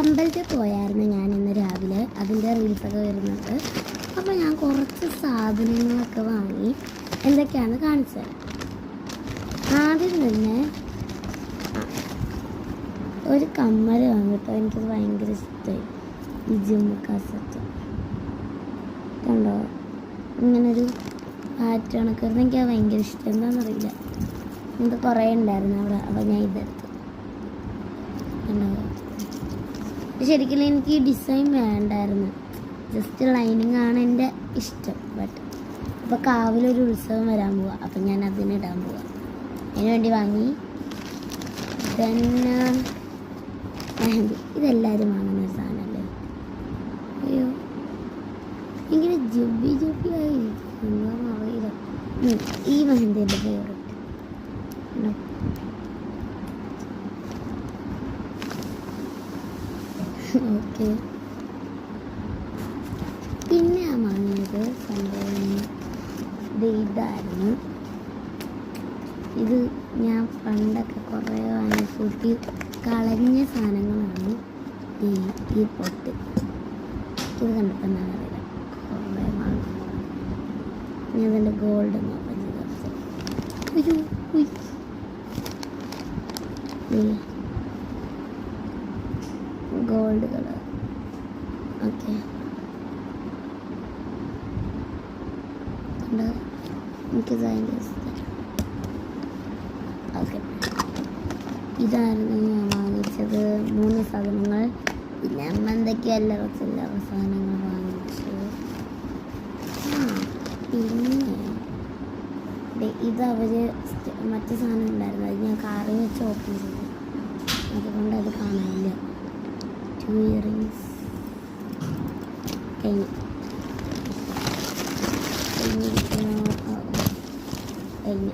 അമ്പലത്തിൽ പോയായിരുന്നു ഞാൻ ഇന്ന് രാവിലെ. അതിൻ്റെ റീൽസൊക്കെ വരുന്നുണ്ട്. അപ്പോൾ ഞാൻ കുറച്ച് സാധനങ്ങളൊക്കെ വാങ്ങി. എന്തൊക്കെയാണെന്ന് കാണിച്ചത്. ആദ്യം തന്നെ ഒരു കമ്മൽ വാങ്ങിട്ടോ. എനിക്കത് ഭയങ്കര ഇഷ്ടമായി. ഈ ജിമ്മുക്കാ സെറ്റ് കണ്ടോ, ഇങ്ങനൊരു പാറ്റേണൊക്കെ വരുന്നത് എനിക്ക് ഭയങ്കര ഇഷ്ടം. എന്താണെന്നറിയില്ല, ഇത് കുറേ ഉണ്ടായിരുന്നു അവിടെ. അപ്പോൾ ഞാൻ ഇതെടുത്തു. കണ്ടോ, ശരിക്കും എനിക്ക് ഈ ഡിസൈൻ വേണ്ടായിരുന്നു. ജസ്റ്റ് ലൈനിങ് ആണ് എൻ്റെ ഇഷ്ടം. ബട്ട് ഇപ്പോൾ കാവിലൊരു ഉത്സവം വരാൻ പോവാ. അപ്പം ഞാൻ അതിനിടാൻ പോവാം. അതിന് വേണ്ടി വാങ്ങി. പിന്നെ മെഹന്തി. ഇതെല്ലാവരും വാങ്ങുന്ന ഒരു സാധനമല്ലേ. അയ്യോ, ഇങ്ങനെ ജുബി ആയി എന്താണെന്ന് അറിയില്ല. ഈ മെഹന്തി എൻ്റെ ഫേവറേറ്റ്. ഓക്കെ, പിന്നെ ഞാൻ വാങ്ങിയത് സംഭവം ഇതായിരുന്നു. ഇത് ഞാൻ പണ്ടൊക്കെ കുറേ വാങ്ങിക്കൂട്ടി കളഞ്ഞ സാധനങ്ങളാണ്. ഈ പൊട്ട് ഇത് കണ്ടപ്പോൾ എന്താണെന്ന് അറിയില്ല, കുറേ വാങ്ങി. ഞാൻ അതിൻ്റെ ഗോൾഡ് നോക്കാൻ ഗോൾഡ് കളർ. ഓക്കെ, എനിക്കത് ഭയങ്കര ഇഷ്ടമാണ്. ഓക്കെ, ഇതായിരുന്നു ഞാൻ വാങ്ങിച്ചത് 3 സാധനങ്ങൾ. പിന്നെ അമ്മ എന്തൊക്കെയോ ചില്ലറ സാധനങ്ങൾ വാങ്ങിച്ചു. പിന്നെ ഇതവർ മറ്റു സാധനം ഉണ്ടായിരുന്നു. അത് ഞാൻ കാറിൽ വെച്ച് ഓപ്പൺ ചെയ്തു. അതുകൊണ്ട് അത് കാണാനില്ല. 2 ഇയറിങ്സ് കഴിഞ്ഞു. കഴിഞ്ഞു.